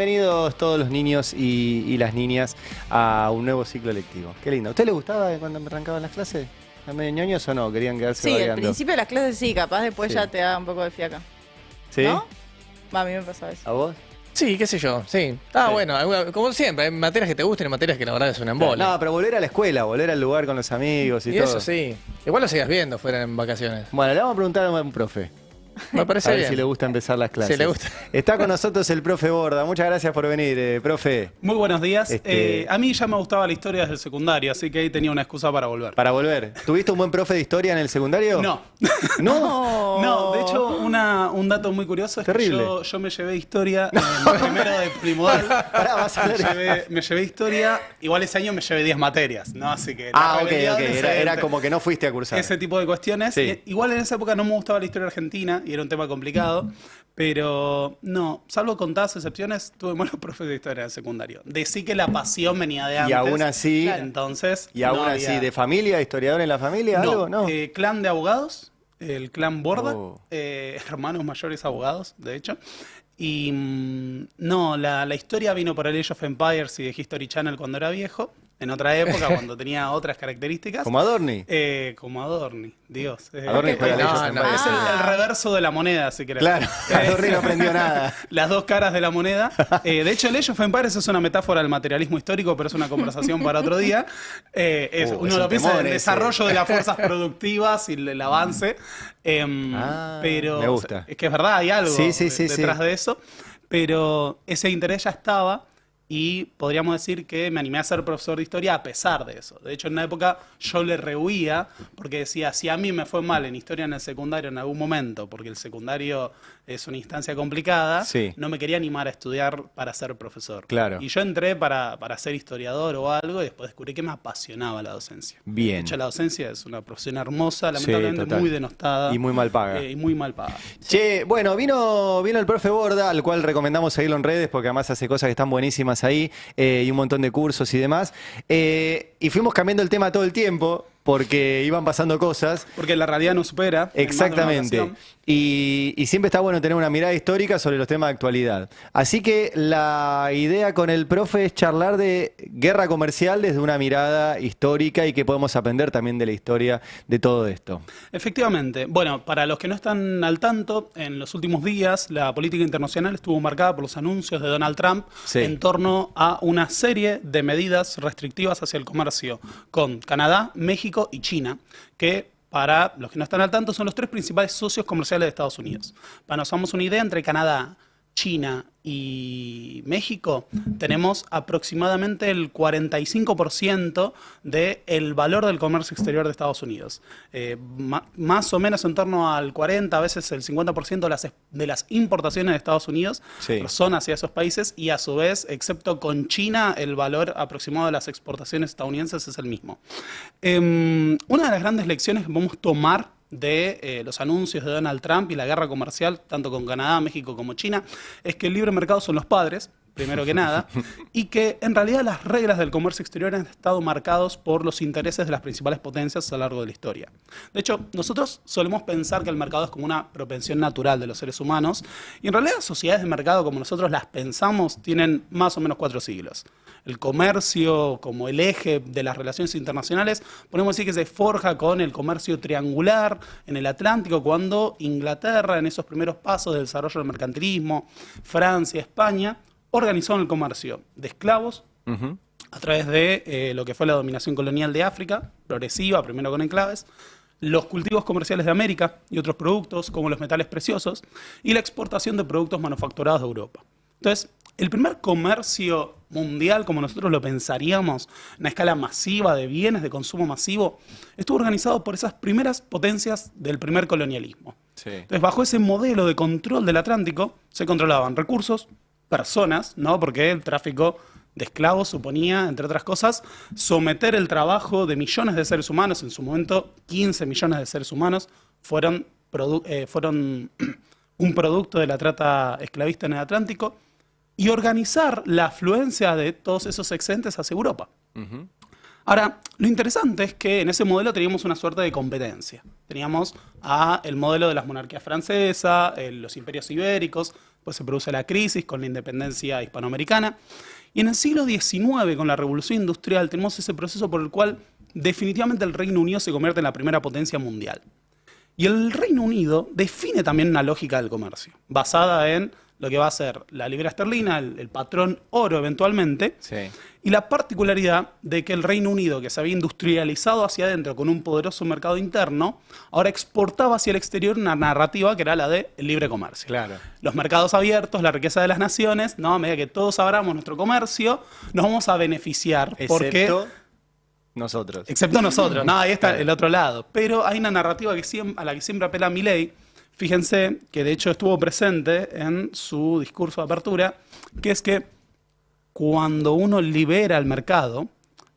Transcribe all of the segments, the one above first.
Bienvenidos todos los niños y las niñas a un nuevo ciclo lectivo. Qué lindo. ¿A usted le gustaba cuando me arrancaban las clases? ¿Eran medio ñoños o no? ¿Querían quedarse Sí, variando? al principio de las clases sí, capaz después Sí. ya te da un poco de fiaca. ¿Sí? ¿No? Va, a mí me pasaba eso. ¿A vos? Sí, qué sé yo, sí. Ah, Sí. bueno, como siempre, hay materias que te gusten y materias que la verdad es un embole. No, pero volver a la escuela, volver al lugar con los amigos y, Y todo. eso sí. Igual lo sigas viendo fuera en vacaciones. Bueno, le vamos a preguntar a un profe. Me parece A ver bien. si le gusta empezar las clases. Sí, le gusta. Está con nosotros el profe Borda. Muchas gracias por venir, profe. Muy buenos días. Este- A mí ya me gustaba la historia desde el secundario, así que ahí tenía una excusa para volver. Para volver. ¿Tuviste un buen profe de historia en el secundario? No. ¿No? No, de hecho, un dato muy curioso es Terrible. que yo me llevé historia en primero de primordial. Pará, vas a hablar. Me llevé historia, igual ese año me llevé 10 materias, ¿no? Así que... Ah, la ok, rebeldía ok. Era adolescente, como que no fuiste a cursar. ese tipo de cuestiones. Sí. Igual en esa época no me gustaba la historia argentina y era un tema complicado, pero no, salvo contadas excepciones, tuve malos profes de historia en el secundario. Decí que la pasión venía de antes. Y aún así, Entonces, y aún no así, había- ¿de familia, historiador en la familia, No, algo? No. clan de abogados, el clan Borda, Oh. hermanos mayores abogados, de hecho. Y no, la historia vino por el Age of Empires y de History Channel cuando era viejo, en otra época, cuando tenía otras características. Como Adorni. Como Adorni, Dios. Adorni juega no, Age of no. Empires. Es el reverso de la moneda, si querés. Claro, Adorni no aprendió nada. Las dos caras de la moneda. De hecho, el Age of Empires es una metáfora del materialismo histórico, pero es una conversación para otro día. Es Uno un lo piensa en temor el ese. desarrollo de las fuerzas productivas y el avance. Pero me gusta. es que es verdad, hay algo Sí, sí, sí, detrás sí. de eso. Pero ese interés ya estaba. Y podríamos decir que me animé a ser profesor de historia a pesar de eso. De hecho, en una época yo le rehuía porque decía, si a mí me fue mal en historia en el secundario en algún momento, porque el secundario es una instancia complicada, Sí. no me quería animar a estudiar para ser profesor. Claro. Y yo entré para ser historiador o algo y después descubrí que me apasionaba la docencia. Bien. De hecho, la docencia es una profesión hermosa, lamentablemente total. muy denostada. Y muy mal paga. Y muy mal paga. Che, bueno, vino el profe Borda, al cual recomendamos seguirlo en redes porque además hace cosas que están buenísimas ahí y un montón de cursos y demás. Y fuimos cambiando el tema todo el tiempo porque iban pasando cosas. Porque la realidad nos supera. en más de una Exactamente. ocasión. Y siempre está bueno tener una mirada histórica sobre los temas de actualidad. Así que la idea con el profe es charlar de guerra comercial desde una mirada histórica y que podemos aprender también de la historia de todo esto. Efectivamente. Bueno, para los que no están al tanto, en los últimos días la política internacional estuvo marcada por los anuncios de Donald Trump Sí. en torno a una serie de medidas restrictivas hacia el comercio con Canadá, México y China, que para los que no están al tanto son los tres principales socios comerciales de Estados Unidos. Para que nos hagamos una idea, entre Canadá, China y México tenemos aproximadamente el 45% del valor del comercio exterior de Estados Unidos. Más o menos en torno al 40, a veces el 50% de las importaciones de Estados Unidos Sí. son hacia esos países y a su vez, excepto con China, el valor aproximado de las exportaciones estadounidenses es el mismo. Una de las grandes lecciones que podemos tomar de los anuncios de Donald Trump y la guerra comercial, tanto con Canadá, México como China, es que el libre mercado son los padres, primero que nada, y que en realidad las reglas del comercio exterior han estado marcados por los intereses de las principales potencias a lo largo de la historia. De hecho, nosotros solemos pensar que el mercado es como una propensión natural de los seres humanos, y en realidad las sociedades de mercado como nosotros las pensamos tienen más o menos 4 siglos. El comercio como el eje de las relaciones internacionales, podemos decir que se forja con el comercio triangular en el Atlántico, cuando Inglaterra, en esos primeros pasos del desarrollo del mercantilismo, Francia, España, organizaron el comercio de esclavos a través de lo que fue la dominación colonial de África, progresiva, primero con enclaves, los cultivos comerciales de América y otros productos como los metales preciosos, y la exportación de productos manufacturados de Europa. Entonces, el primer comercio mundial, como nosotros lo pensaríamos, una escala masiva de bienes de consumo masivo, estuvo organizado por esas primeras potencias del primer colonialismo. Sí. Entonces, bajo ese modelo de control del Atlántico, se controlaban recursos, personas, ¿no? Porque el tráfico de esclavos suponía, entre otras cosas, someter el trabajo de millones de seres humanos. En su momento, 15 millones de seres humanos fueron un producto de la trata esclavista en el Atlántico, y organizar la afluencia de todos esos excedentes hacia Europa. Ahora, lo interesante es que en ese modelo teníamos una suerte de competencia. Teníamos el modelo de las monarquías francesas, los imperios ibéricos, después se produce la crisis con la independencia hispanoamericana, y en el siglo XIX, con la Revolución Industrial, tenemos ese proceso por el cual definitivamente el Reino Unido se convierte en la primera potencia mundial. Y el Reino Unido define también una lógica del comercio, basada en lo que va a ser la libra esterlina, el patrón oro eventualmente, Sí. y la particularidad de que el Reino Unido, que se había industrializado hacia adentro con un poderoso mercado interno, ahora exportaba hacia el exterior una narrativa que era la del libre comercio. Claro. Los mercados abiertos, la riqueza de las naciones, ¿no? A medida que todos abramos nuestro comercio, nos vamos a beneficiar. Porque Excepto nosotros. excepto nosotros, no, ahí está el otro lado. Pero hay una narrativa a la que siempre apela Milei. Fíjense que de hecho estuvo presente en su discurso de apertura, que es que cuando uno libera el mercado,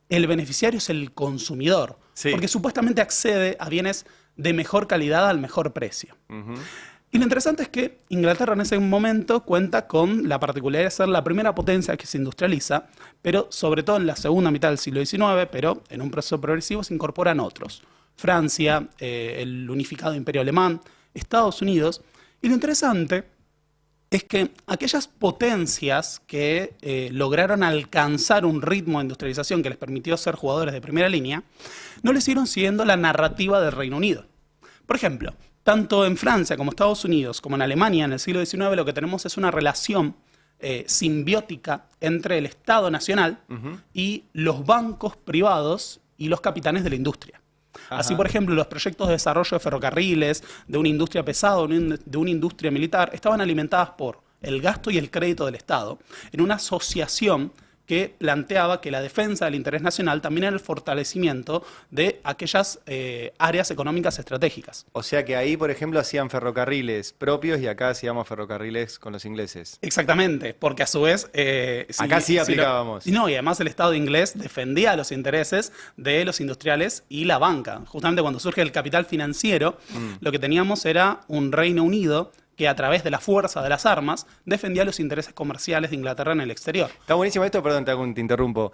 el beneficiario es el consumidor, Sí. porque supuestamente accede a bienes de mejor calidad al mejor precio. Ujú. Y lo interesante es que Inglaterra en ese momento cuenta con la particularidad de ser la primera potencia que se industrializa, pero sobre todo en la segunda mitad del siglo XIX, pero en un proceso progresivo se incorporan otros. Francia, el unificado Imperio Alemán, Estados Unidos. Y lo interesante es que aquellas potencias que lograron alcanzar un ritmo de industrialización que les permitió ser jugadores de primera línea, no les siguieron siguiendo la narrativa del Reino Unido. Por ejemplo, tanto en Francia como Estados Unidos, como en Alemania en el siglo XIX, lo que tenemos es una relación simbiótica entre el Estado nacional y los bancos privados y los capitanes de la industria. Así, por ejemplo, los proyectos de desarrollo de ferrocarriles, de una industria pesada, de una industria militar, estaban alimentadas por el gasto y el crédito del Estado en una asociación que planteaba que la defensa del interés nacional también era el fortalecimiento de aquellas áreas económicas estratégicas. O sea que ahí, por ejemplo, hacían ferrocarriles propios y acá hacíamos ferrocarriles con los ingleses. Exactamente, porque a su vez... Acá sí aplicábamos. Y además el Estado inglés defendía los intereses de los industriales y la banca. Justamente cuando surge el capital financiero, lo que teníamos era un Reino Unido que a través de la fuerza de las armas defendía los intereses comerciales de Inglaterra en el exterior. Está buenísimo esto, perdón, te interrumpo.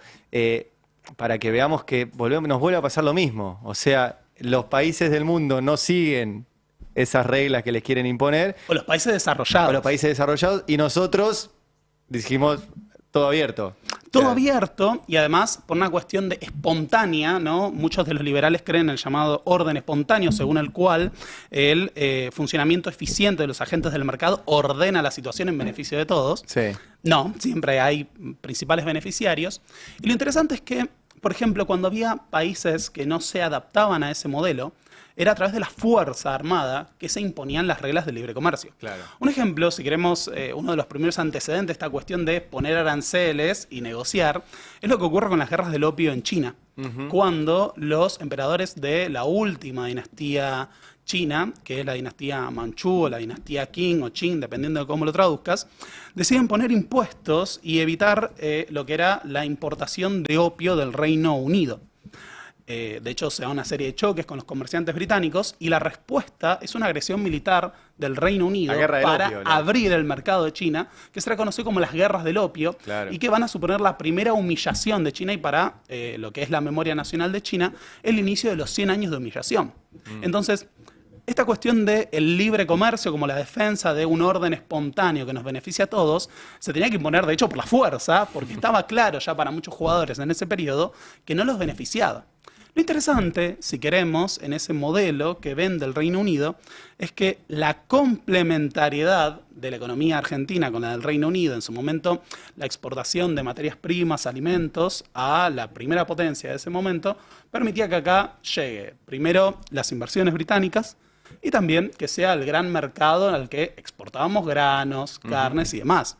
Para que veamos que nos vuelve a pasar lo mismo. O sea, los países del mundo no siguen esas reglas que les quieren imponer. O los países desarrollados. O los países desarrollados. Y nosotros dijimos todo abierto. Todo abierto y además por una cuestión de espontánea, ¿no? Muchos de los liberales creen en el llamado orden espontáneo, según el cual el funcionamiento eficiente de los agentes del mercado ordena la situación en beneficio de todos. Sí. No, siempre hay principales beneficiarios. Y lo interesante es que, por ejemplo, cuando había países que no se adaptaban a ese modelo, era a través de la fuerza armada que se imponían las reglas del libre comercio. Claro. Un ejemplo, si queremos, uno de los primeros antecedentes de esta cuestión de poner aranceles y negociar, es lo que ocurre con las guerras del opio en China, cuando los emperadores de la última dinastía china, que es la dinastía Manchú o la dinastía Qing o Qing, dependiendo de cómo lo traduzcas, deciden poner impuestos y evitar lo que era la importación de opio del Reino Unido. De hecho, se da una serie de choques con los comerciantes británicos y la respuesta es una agresión militar del Reino Unido La guerra del para opio, ¿no? abrir el mercado de China, que se reconoció como las guerras del opio, Claro. y que van a suponer la primera humillación de China y para lo que es la memoria nacional de China, el inicio de los 100 años de humillación. Entonces, esta cuestión del libre comercio como la defensa de un orden espontáneo que nos beneficia a todos, se tenía que imponer de hecho por la fuerza, porque estaba claro ya para muchos jugadores en ese periodo que no los beneficiaba. Lo interesante, si queremos, en ese modelo que vende el Reino Unido, es que la complementariedad de la economía argentina con la del Reino Unido, en su momento la exportación de materias primas, alimentos, a la primera potencia de ese momento, permitía que acá llegue primero las inversiones británicas y también que sea el gran mercado en el que exportábamos granos, carnes y demás.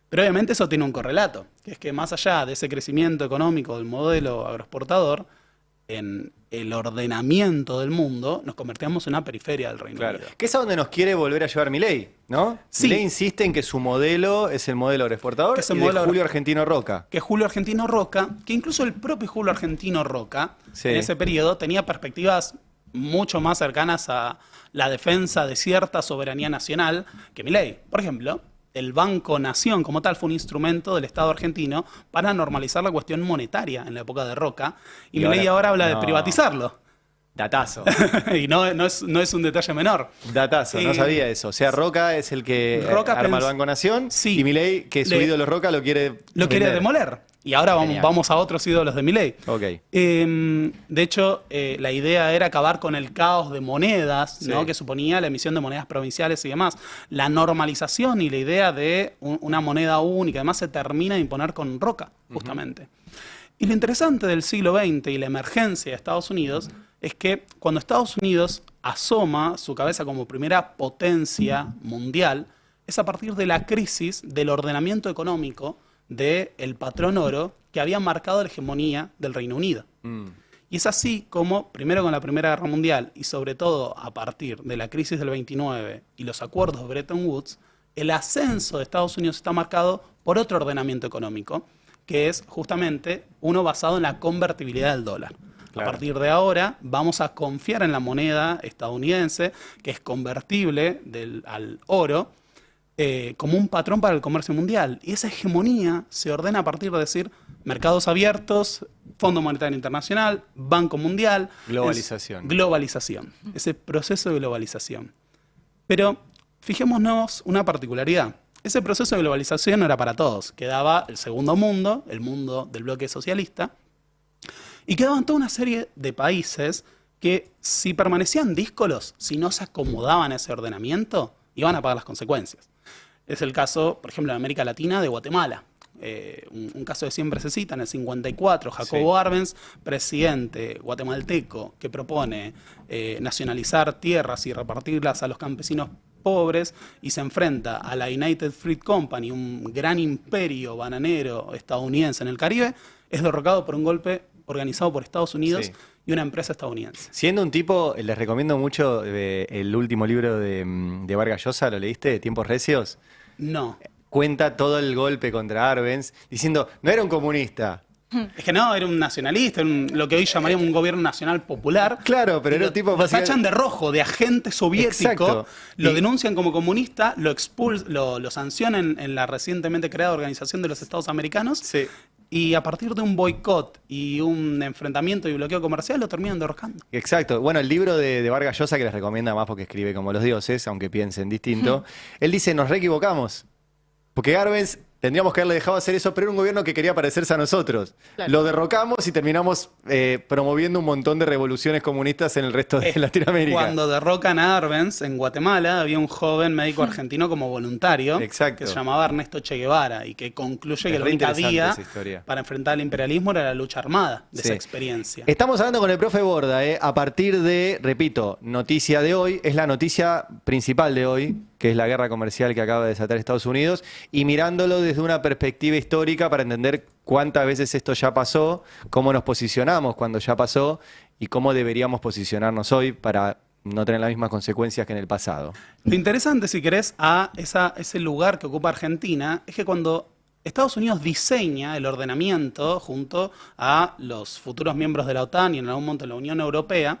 Pero obviamente eso tiene un correlato, que es que más allá de ese crecimiento económico del modelo agroexportador, en el ordenamiento del mundo, nos convertíamos en una periferia del Reino Claro. Unido. Que es a donde nos quiere volver a llevar Milei, ¿no? Sí. Milei insiste en que su modelo es el modelo agroexportador Que es el y modelo de Julio Argentino Roca. Que Julio Argentino Roca, que incluso el propio Julio Argentino Roca, Sí. en ese periodo, tenía perspectivas mucho más cercanas a la defensa de cierta soberanía nacional que Milei. Por ejemplo, el Banco Nación como tal fue un instrumento del Estado argentino para normalizar la cuestión monetaria en la época de Roca, y Y Milei ahora habla de no. privatizarlo. Datazo. Y no es un detalle menor. Datazo, no Eh, sabía eso. O sea, Roca es el que Roca arma el pens- Banco Nación Sí. y Milei, que su Le- ídolo Roca, lo quiere vender. demoler. Y ahora Genial. vamos a otros ídolos de Milei. Ok. De hecho, la idea era acabar con el caos de monedas, ¿no? Sí. Que suponía la emisión de monedas provinciales y demás. La normalización y la idea de una moneda única, además se termina de imponer con Roca, justamente. Y lo interesante del siglo XX y la emergencia de Estados Unidos es que cuando Estados Unidos asoma su cabeza como primera potencia mundial, es a partir de la crisis del ordenamiento económico del patrón oro que había marcado la hegemonía del Reino Unido. Y es así como, primero con la Primera Guerra Mundial y sobre todo a partir de la crisis del 29 y los acuerdos de Bretton Woods, el ascenso de Estados Unidos está marcado por otro ordenamiento económico, que es justamente uno basado en la convertibilidad del dólar. Claro. A partir de ahora vamos a confiar en la moneda estadounidense, que es convertible al oro, como un patrón para el comercio mundial. Y esa hegemonía se ordena a partir de decir mercados abiertos, Fondo Monetario Internacional, Banco Mundial. Globalización. Globalización. Ese proceso de globalización. Pero fijémonos una particularidad. Ese proceso de globalización no era para todos. Quedaba el segundo mundo, el mundo del bloque socialista, y quedaban toda una serie de países que si permanecían díscolos, si no se acomodaban a ese ordenamiento, iban a pagar las consecuencias. Es el caso, por ejemplo, de América Latina, de Guatemala. Un caso que siempre se cita, en el 54, Jacobo Sí. Arbenz, presidente guatemalteco, que propone nacionalizar tierras y repartirlas a los campesinos pobres, y se enfrenta a la United Fruit Company, un gran imperio bananero estadounidense en el Caribe, es derrocado por un golpe organizado por Estados Unidos Sí. y una empresa estadounidense. Siendo un tipo, les recomiendo mucho el último libro de Vargas Llosa, ¿lo leíste? Tiempos Recios. No. Cuenta todo el golpe contra Arbenz, diciendo, no era un comunista. Es que no, era un nacionalista, lo que hoy llamaríamos un gobierno nacional popular. Claro, pero era un tipo Lo básicamente- tachan de rojo, de agente soviético, Exacto. lo Y- denuncian como comunista, lo sancionan en la recientemente creada Organización de los Estados Americanos, Sí. y a partir de un boicot y un enfrentamiento y bloqueo comercial lo terminan derrocando. Exacto. Bueno, el libro de Vargas Llosa, que les recomienda más porque escribe como los dioses, aunque piensen distinto, él dice, nos re equivocamos. Porque Arbenz tendríamos que haberle dejado hacer eso, pero era un gobierno que quería parecerse a nosotros. Claro. Lo derrocamos y terminamos promoviendo un montón de revoluciones comunistas en el resto de Latinoamérica. Cuando derrocan a Arbenz en Guatemala, había un joven médico argentino como voluntario Exacto. que se llamaba Ernesto Che Guevara y que concluye que Es la re única interesante vía esa historia. para enfrentar el imperialismo era la lucha armada de Sí. esa experiencia. Estamos hablando con el profe Borda, a partir de, repito, noticia de hoy, es la noticia principal de hoy, que es la guerra comercial que acaba de desatar Estados Unidos, y mirándolo desde una perspectiva histórica para entender cuántas veces esto ya pasó, cómo nos posicionamos cuando ya pasó y cómo deberíamos posicionarnos hoy para no tener las mismas consecuencias que en el pasado. Lo interesante, si querés, a ese lugar que ocupa Argentina es que cuando Estados Unidos diseña el ordenamiento junto a los futuros miembros de la OTAN y en algún momento la Unión Europea,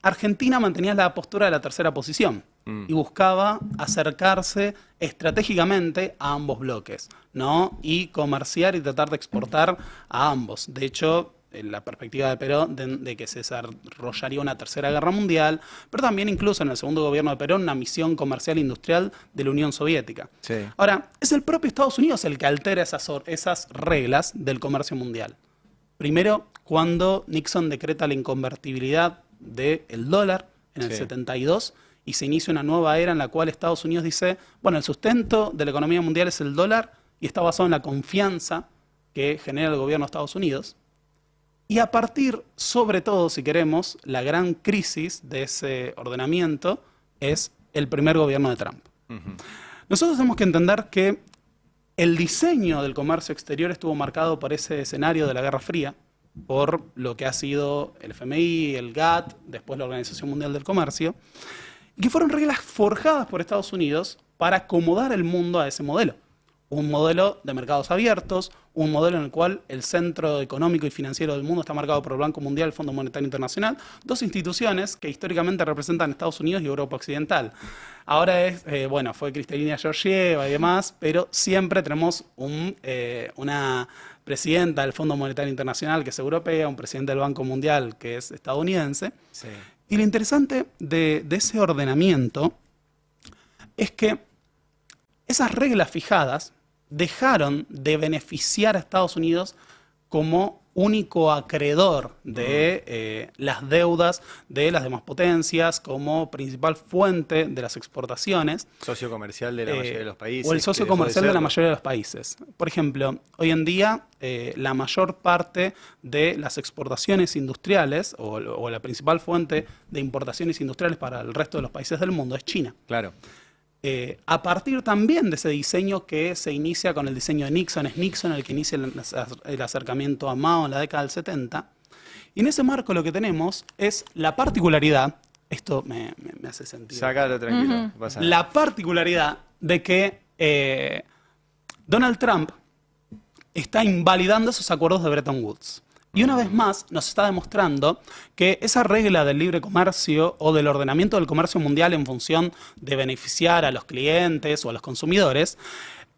Argentina mantenía la postura de la tercera posición y buscaba acercarse estratégicamente a ambos bloques, ¿no? Y comerciar y tratar de exportar a ambos. De hecho, en la perspectiva de Perón de que se desarrollaría una tercera guerra mundial, pero también incluso en el segundo gobierno de Perón una misión comercial e industrial de la Unión Soviética. Sí. Ahora, es el propio Estados Unidos el que altera esas reglas del comercio mundial. Primero, cuando Nixon decreta la inconvertibilidad del dólar en el Sí. 72 y se inicia una nueva era en la cual Estados Unidos dice, bueno, el sustento de la economía mundial es el dólar y está basado en la confianza que genera el gobierno de Estados Unidos. Y a partir, sobre todo, si queremos, la gran crisis de ese ordenamiento es el primer gobierno de Trump. Nosotros tenemos que entender que el diseño del comercio exterior estuvo marcado por ese escenario de la Guerra Fría, por lo que ha sido el FMI, el GATT, después la Organización Mundial del Comercio, y que fueron reglas forjadas por Estados Unidos para acomodar el mundo a ese modelo. un modelo de mercados abiertos, un modelo en el cual el centro económico y financiero del mundo está marcado por el Banco Mundial, el Fondo Monetario Internacional, dos instituciones que históricamente representan Estados Unidos y Europa Occidental. Ahora fue Kristalina Georgieva y demás, pero siempre tenemos una presidenta del Fondo Monetario Internacional que es europea, un presidente del Banco Mundial que es estadounidense. Sí. Y lo interesante de ese ordenamiento es que esas reglas fijadas dejaron de beneficiar a Estados Unidos como único acreedor de las deudas de las demás potencias, como principal fuente de las exportaciones. Socio comercial de la mayoría de los países. O el socio que dejó de comercial de la serlo. mayoría de los países. Por ejemplo, hoy en día la mayor parte de las exportaciones industriales o la principal fuente de importaciones industriales para el resto de los países del mundo es China. Claro. A partir también de ese diseño que se inicia con el diseño de Nixon, es Nixon el que inicia el acercamiento a Mao en la década del 70. Y en ese marco lo que tenemos es la particularidad, esto me hace sentido, Sácalo tranquilo. No pasa nada. la particularidad de que Donald Trump está invalidando esos acuerdos de Bretton Woods. Y una vez más nos está demostrando que esa regla del libre comercio o del ordenamiento del comercio mundial en función de beneficiar a los clientes o a los consumidores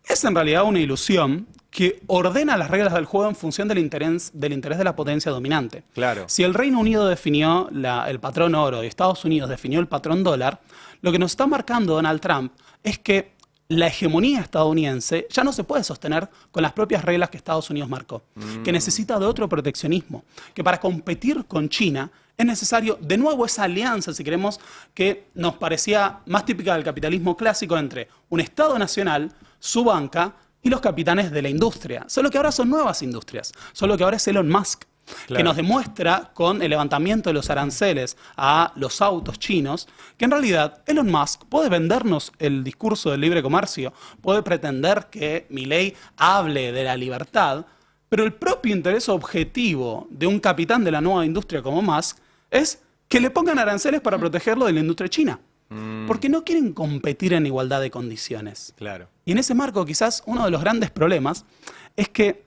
es en realidad una ilusión que ordena las reglas del juego en función del interés de la potencia dominante. Claro. Si el Reino Unido definió el patrón oro y Estados Unidos definió el patrón dólar, lo que nos está marcando Donald Trump es que la hegemonía estadounidense ya no se puede sostener con las propias reglas que Estados Unidos marcó, que necesita de otro proteccionismo, que para competir con China es necesario de nuevo esa alianza, si queremos, que nos parecía más típica del capitalismo clásico entre un Estado nacional, su banca y los capitanes de la industria. Solo que ahora son nuevas industrias, solo que ahora es Elon Musk. Claro. Que nos demuestra con el levantamiento de los aranceles a los autos chinos, que en realidad Elon Musk puede vendernos el discurso del libre comercio, puede pretender que Milei hable de la libertad, pero el propio interés objetivo de un capitán de la nueva industria como Musk es que le pongan aranceles para protegerlo de la industria china. Porque no quieren competir en igualdad de condiciones. Claro. Y en ese marco quizás uno de los grandes problemas es que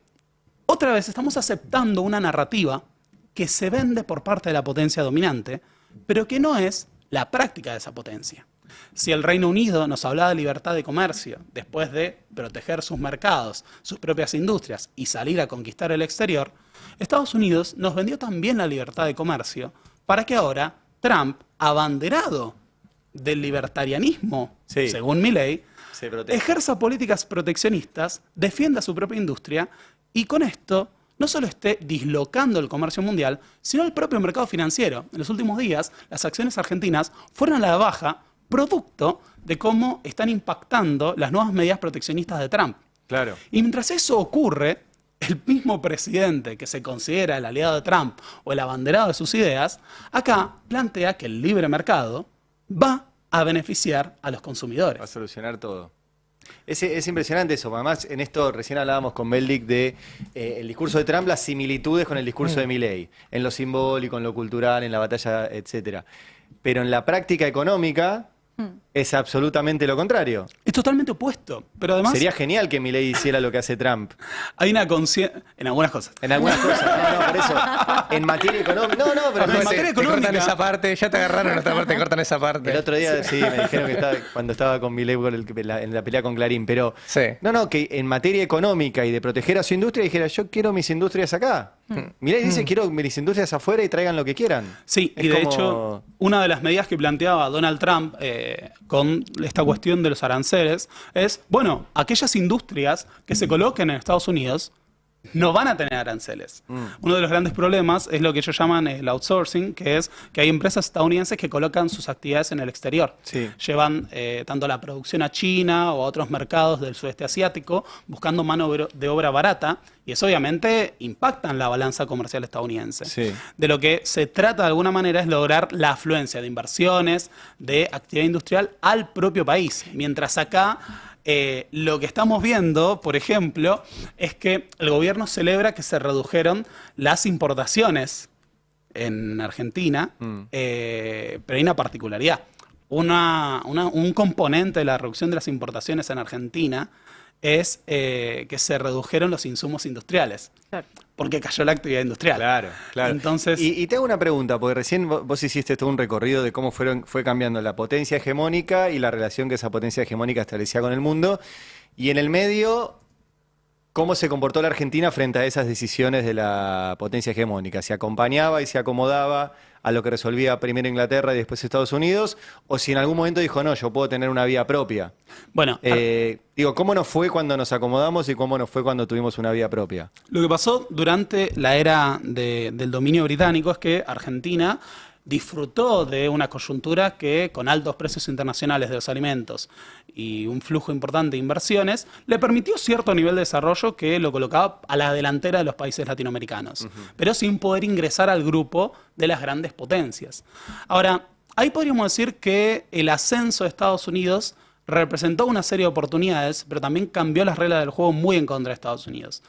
otra vez estamos aceptando una narrativa que se vende por parte de la potencia dominante, pero que no es la práctica de esa potencia. Si el Reino Unido nos hablaba de libertad de comercio después de proteger sus mercados, sus propias industrias y salir a conquistar el exterior, Estados Unidos nos vendió también la libertad de comercio para que ahora Trump, abanderado del libertarianismo, Sí. según Milei, Se protege. ejerza políticas proteccionistas, defienda su propia industria y con esto no solo esté dislocando el comercio mundial, sino el propio mercado financiero. En los últimos días, las acciones argentinas fueron a la baja producto de cómo están impactando las nuevas medidas proteccionistas de Trump. Claro. Y mientras eso ocurre, el mismo presidente que se considera el aliado de Trump o el abanderado de sus ideas, acá plantea que el libre mercado va a beneficiar a los consumidores. Va a solucionar todo. Es impresionante eso. Además, en esto recién hablábamos con Beldic de el discurso de Trump, las similitudes con el discurso de Milei, en lo simbólico, en lo cultural, en la batalla, etcétera. Pero en la práctica económica es absolutamente lo contrario. Es totalmente opuesto, pero además Sería genial que Milei hiciera lo que hace Trump. hay una conciencia en algunas cosas. En algunas cosas, no, por eso. En materia económica, no, pero en materia Te cortan económica- esa parte, ya te agarraron en otra parte, te cortan esa parte. el otro día sí me dijeron que cuando estaba con Milei en la pelea con Clarín, pero Sí. no, que en materia económica y de proteger a su industria dijera, yo quiero mis industrias acá. Milei dice, quiero mis industrias afuera y traigan lo que quieran. Sí, Es y de como- hecho, una de las medidas que planteaba Donald Trump con esta cuestión de los aranceles es, bueno, aquellas industrias que se coloquen en Estados Unidos no van a tener aranceles. Uno de los grandes problemas es lo que ellos llaman el outsourcing, que es que hay empresas estadounidenses que colocan sus actividades en el exterior. Sí. Llevan tanto la producción a China o a otros mercados del sudeste asiático buscando mano de obra barata y eso obviamente impacta en la balanza comercial estadounidense. Sí. De lo que se trata de alguna manera es lograr la afluencia de inversiones, de actividad industrial al propio país. Mientras acá lo que estamos viendo, por ejemplo, es que el gobierno celebra que se redujeron las importaciones en Argentina, pero hay una particularidad. Un componente de la reducción de las importaciones en Argentina es que se redujeron los insumos industriales, Claro. porque cayó la actividad industrial. Claro, claro. Entonces, Y te hago una pregunta, porque recién vos hiciste todo un recorrido de cómo fue cambiando la potencia hegemónica y la relación que esa potencia hegemónica establecía con el mundo. Y en el medio, ¿cómo se comportó la Argentina frente a esas decisiones de la potencia hegemónica? ¿Se acompañaba y se acomodaba a lo que resolvía primero Inglaterra y después Estados Unidos? ¿O si en algún momento dijo, no, yo puedo tener una vía propia? bueno, Digo, ¿cómo nos fue cuando nos acomodamos y cómo nos fue cuando tuvimos una vía propia? lo que pasó durante la era del dominio británico es que Argentina disfrutó de una coyuntura que, con altos precios internacionales de los alimentos y un flujo importante de inversiones, le permitió cierto nivel de desarrollo que lo colocaba a la delantera de los países latinoamericanos, pero sin poder ingresar al grupo de las grandes potencias. Ahora, ahí podríamos decir que el ascenso de Estados Unidos representó una serie de oportunidades, pero también cambió las reglas del juego muy en contra de Estados Unidos.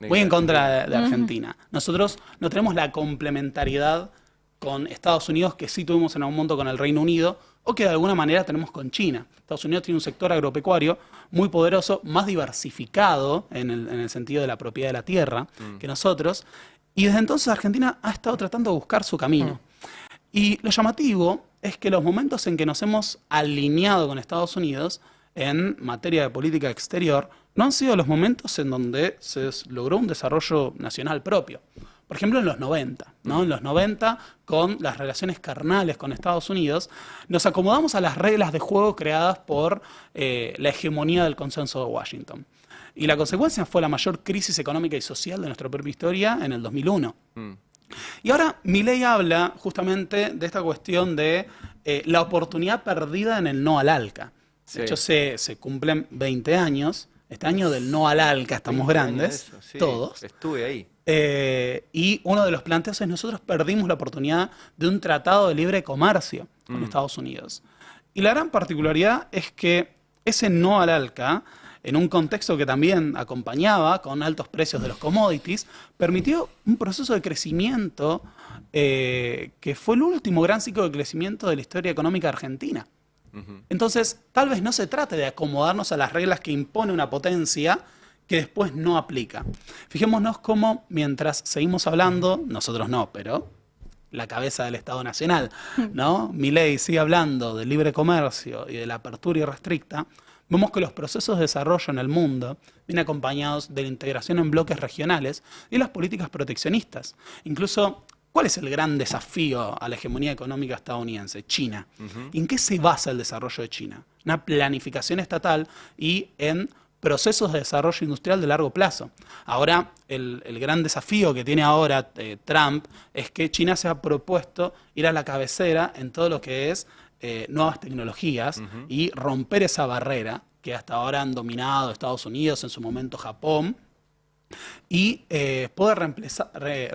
Muy en contra de Argentina. Nosotros no tenemos la complementariedad con Estados Unidos que sí tuvimos en algún momento con el Reino Unido o que de alguna manera tenemos con China. Estados Unidos tiene un sector agropecuario muy poderoso, más diversificado en el sentido de la propiedad de la tierra que nosotros, y desde entonces Argentina ha estado tratando de buscar su camino. Y lo llamativo es que los momentos en que nos hemos alineado con Estados Unidos en materia de política exterior no han sido los momentos en donde se logró un desarrollo nacional propio. Por ejemplo, en los 90, ¿no? En los 90, con las relaciones carnales con Estados Unidos, nos acomodamos a las reglas de juego creadas por la hegemonía del consenso de Washington. Y la consecuencia fue la mayor crisis económica y social de nuestra propia historia en el 2001. Y ahora Milei habla justamente de esta cuestión de la oportunidad perdida en el no al ALCA. Sí. De hecho, se cumplen 20 años. Este año del no al ALCA, estamos grandes, Eso, sí, todos. Estuve ahí. Y uno de los planteos es nosotros perdimos la oportunidad de un tratado de libre comercio con Estados Unidos. Y la gran particularidad es que ese no al ALCA, en un contexto que también acompañaba con altos precios de los commodities, permitió un proceso de crecimiento que fue el último gran ciclo de crecimiento de la historia económica argentina. Entonces, tal vez no se trate de acomodarnos a las reglas que impone una potencia que después no aplica. Fijémonos cómo, mientras seguimos hablando, nosotros no, pero la cabeza del Estado Nacional, ¿no? Milei sigue hablando del libre comercio y de la apertura irrestricta, vemos que los procesos de desarrollo en el mundo vienen acompañados de la integración en bloques regionales y las políticas proteccionistas. Incluso, ¿cuál es el gran desafío a la hegemonía económica estadounidense? China. ¿En qué se basa el desarrollo de China? Una planificación estatal y en procesos de desarrollo industrial de largo plazo. Ahora, el gran desafío que tiene ahora Trump es que China se ha propuesto ir a la cabecera en todo lo que es nuevas tecnologías y romper esa barrera que hasta ahora han dominado Estados Unidos, en su momento Japón, y puede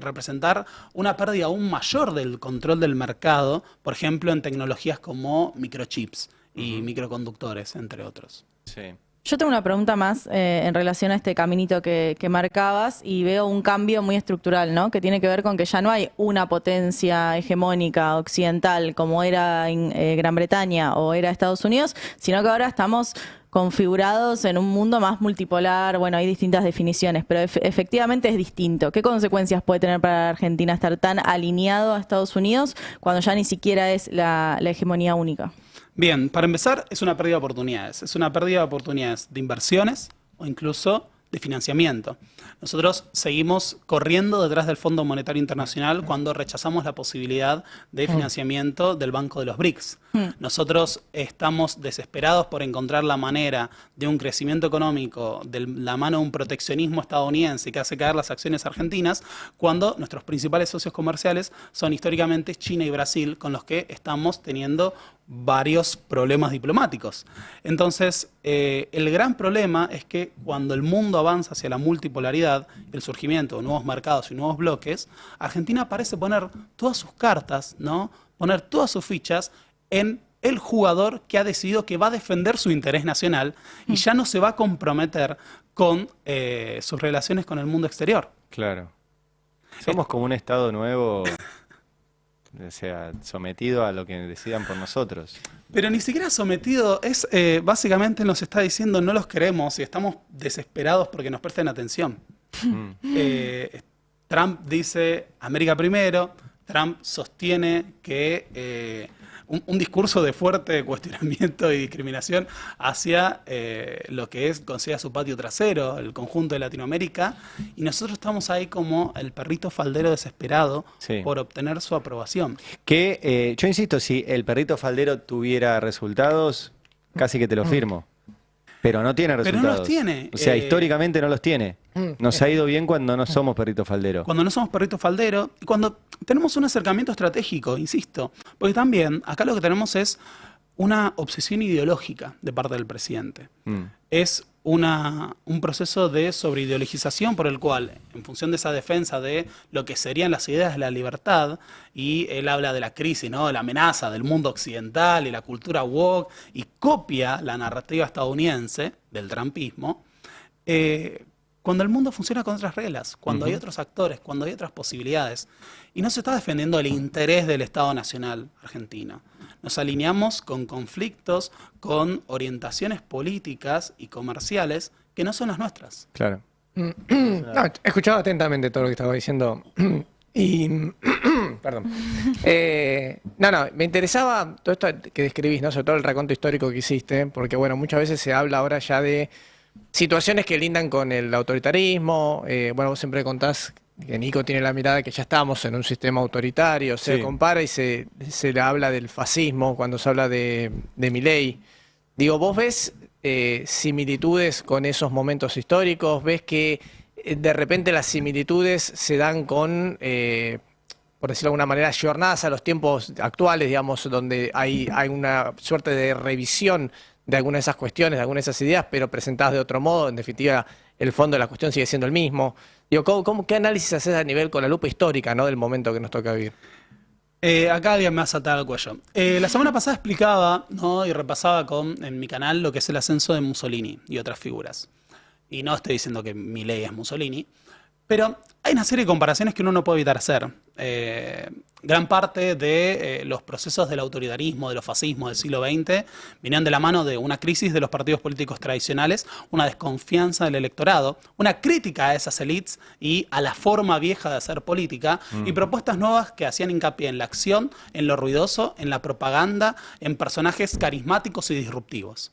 representar una pérdida aún mayor del control del mercado, por ejemplo, en tecnologías como microchips y microconductores, entre otros. Sí. Yo tengo una pregunta más en relación a este caminito que marcabas y veo un cambio muy estructural, ¿no? Que tiene que ver con que ya no hay una potencia hegemónica occidental como era Gran Bretaña o era Estados Unidos, sino que ahora estamos configurados en un mundo más multipolar. Bueno, hay distintas definiciones, pero efectivamente es distinto. ¿Qué consecuencias puede tener para la Argentina estar tan alineado a Estados Unidos cuando ya ni siquiera es la hegemonía única? Bien, para empezar, es una pérdida de oportunidades. Es una pérdida de oportunidades de inversiones o incluso de financiamiento. Nosotros seguimos corriendo detrás del Fondo Monetario Internacional cuando rechazamos la posibilidad de financiamiento del Banco de los BRICS. Nosotros estamos desesperados por encontrar la manera de un crecimiento económico de la mano de un proteccionismo estadounidense que hace caer las acciones argentinas, cuando nuestros principales socios comerciales son históricamente China y Brasil, con los que estamos teniendo varios problemas diplomáticos. Entonces, el gran problema es que cuando el mundo avanza hacia la multipolaridad, el surgimiento de nuevos mercados y nuevos bloques, Argentina parece poner todas sus cartas, ¿no? Poner todas sus fichas en el jugador que ha decidido que va a defender su interés nacional y ya no se va a comprometer con sus relaciones con el mundo exterior. Claro. Somos como un estado nuevo o sea, sometido a lo que decidan por nosotros. Pero ni siquiera sometido, es básicamente nos está diciendo no los queremos y estamos desesperados porque nos presten atención. Trump dice América primero, Trump sostiene que un discurso de fuerte cuestionamiento y discriminación hacia lo que es considera su patio trasero, el conjunto de Latinoamérica, y nosotros estamos ahí como el perrito faldero desesperado Sí. por obtener su aprobación. Que yo insisto, si el perrito faldero tuviera resultados, casi que te lo firmo. Pero no tiene Pero resultados. no los tiene. O sea, históricamente no los tiene. Nos ha ido bien cuando no somos perrito faldero. Cuando no somos perrito faldero y cuando tenemos un acercamiento estratégico, insisto. Porque también acá lo que tenemos es una obsesión ideológica de parte del presidente. Es un proceso de sobreideologización por el cual, en función de esa defensa de lo que serían las ideas de la libertad, y él habla de la crisis, ¿no? De la amenaza del mundo occidental y la cultura woke, y copia la narrativa estadounidense del trumpismo, cuando el mundo funciona con otras reglas, cuando hay otros actores, cuando hay otras posibilidades. Y no se está defendiendo el interés del Estado Nacional argentino. Nos alineamos con conflictos, con orientaciones políticas y comerciales que no son las nuestras. Claro. No, he escuchado atentamente todo lo que estaba diciendo y... perdón. No, me interesaba todo esto que describís, ¿no? Sobre todo el raconto histórico que hiciste, porque bueno, muchas veces se habla ahora ya de situaciones que lindan con el autoritarismo. Bueno, vos siempre contás que Nico tiene la mirada que ya estamos en un sistema autoritario, se Sí. compara y se le habla del fascismo cuando se habla de Milei. Digo, ¿vos ves similitudes con esos momentos históricos? ¿Ves que de repente las similitudes se dan con, por decirlo de alguna manera, ayornadas a los tiempos actuales, digamos, donde hay una suerte de revisión de algunas de esas cuestiones, de algunas de esas ideas, pero presentadas de otro modo? En definitiva, el fondo de la cuestión sigue siendo el mismo. Digo, ¿qué análisis haces a nivel con la lupa histórica, ¿no? Del momento que nos toca vivir? Acá alguien me va a saltar al cuello. La semana pasada explicaba, ¿no? Y repasaba en mi canal lo que es el ascenso de Mussolini y otras figuras. Y no estoy diciendo que Milei es Mussolini, pero hay una serie de comparaciones que uno no puede evitar hacer. Gran parte de los procesos del autoritarismo, de los fascismos del siglo XX, venían de la mano de una crisis de los partidos políticos tradicionales, una desconfianza del electorado, una crítica a esas élites y a la forma vieja de hacer política, y propuestas nuevas que hacían hincapié en la acción, en lo ruidoso, en la propaganda, en personajes carismáticos y disruptivos.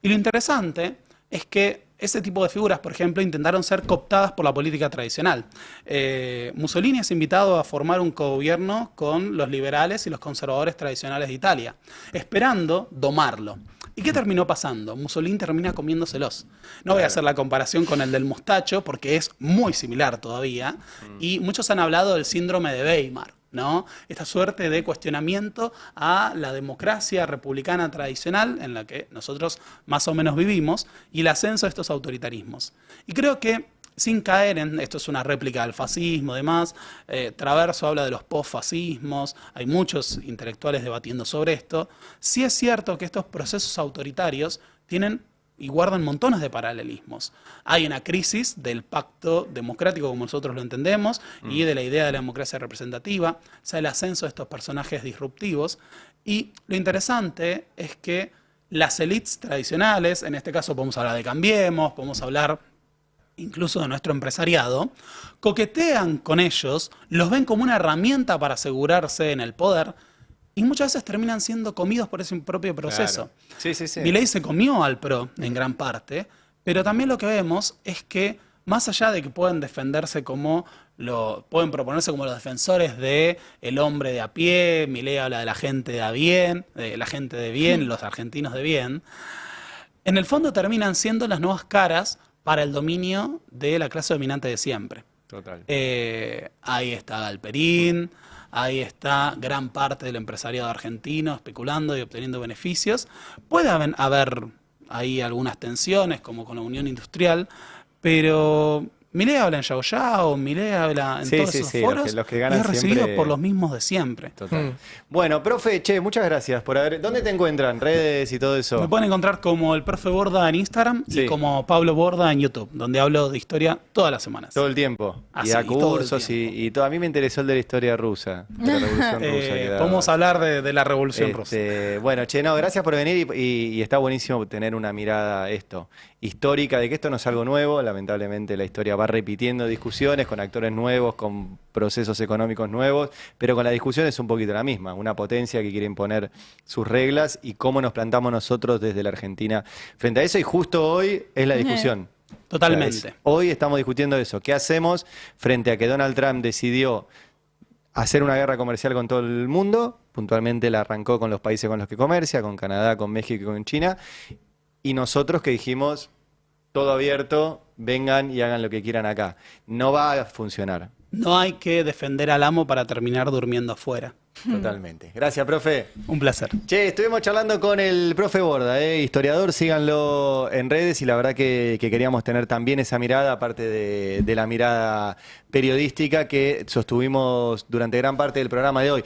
Y lo interesante es que ese tipo de figuras, por ejemplo, intentaron ser cooptadas por la política tradicional. Mussolini es invitado a formar un cogobierno con los liberales y los conservadores tradicionales de Italia, esperando domarlo. ¿Y qué terminó pasando? Mussolini termina comiéndoselos. No voy a hacer la comparación con el del mostacho, porque es muy similar todavía, y muchos han hablado del síndrome de Weimar, ¿no? Esta suerte de cuestionamiento a la democracia republicana tradicional en la que nosotros más o menos vivimos y el ascenso de estos autoritarismos. Y creo que sin caer en, esto es una réplica del fascismo, demás, Traverso habla de los posfascismos, hay muchos intelectuales debatiendo sobre esto. Sí es cierto que estos procesos autoritarios tienen y guardan montones de paralelismos. Hay una crisis del pacto democrático como nosotros lo entendemos y de la idea de la democracia representativa, o sea, el ascenso de estos personajes disruptivos. Y lo interesante es que las élites tradicionales, en este caso podemos hablar de Cambiemos, podemos hablar incluso de nuestro empresariado, coquetean con ellos, los ven como una herramienta para asegurarse en el poder, y muchas veces terminan siendo comidos por ese propio proceso. Claro. Sí. Milei se comió al PRO en gran parte, pero también lo que vemos es que más allá de que pueden defenderse pueden proponerse como los defensores de el hombre de a pie, Milei habla de la gente de a bien, de la gente de bien, los argentinos de bien, en el fondo terminan siendo las nuevas caras para el dominio de la clase dominante de siempre. Total. Ahí está Galperín, ahí está gran parte del empresariado argentino especulando y obteniendo beneficios. Puede haber ahí algunas tensiones, como con la Unión Industrial, pero Milei habla en Yao Yao, Milei habla en Sí, todos sí, esos sí, foros los que y ganan es recibido siempre- por los mismos de siempre. Total. Bueno, profe, che, muchas gracias por haber... ¿Dónde te encuentran? Redes y todo eso. Me pueden encontrar como el profe Borda en Instagram Sí. y como Pablo Borda en YouTube, donde hablo de historia todas las semanas. Todo el tiempo. Ah, y sí, da todo el cursos y, tiempo. y todo. A mí me interesó el de la historia rusa, de la revolución rusa. que daba. Podemos hablar de la Revolución Rusa. Bueno, che, no, gracias por venir y está buenísimo tener una mirada histórica, de que esto no es algo nuevo. Lamentablemente la historia va repitiendo discusiones con actores nuevos, con procesos económicos nuevos, pero con la discusión es un poquito la misma. Una potencia que quiere imponer sus reglas y cómo nos plantamos nosotros desde la Argentina frente a eso. Y justo hoy es la discusión. Totalmente. O sea, hoy estamos discutiendo eso. ¿Qué hacemos frente a que Donald Trump decidió hacer una guerra comercial con todo el mundo? Puntualmente la arrancó con los países con los que comercia, con Canadá, con México y con China. Y nosotros que dijimos, todo abierto, vengan y hagan lo que quieran acá. No va a funcionar. No hay que defender al amo para terminar durmiendo afuera. Totalmente. Gracias, profe. Un placer. Che, estuvimos charlando con el profe Borda, historiador, síganlo en redes y la verdad que queríamos tener también esa mirada, aparte de la mirada periodística que sostuvimos durante gran parte del programa de hoy.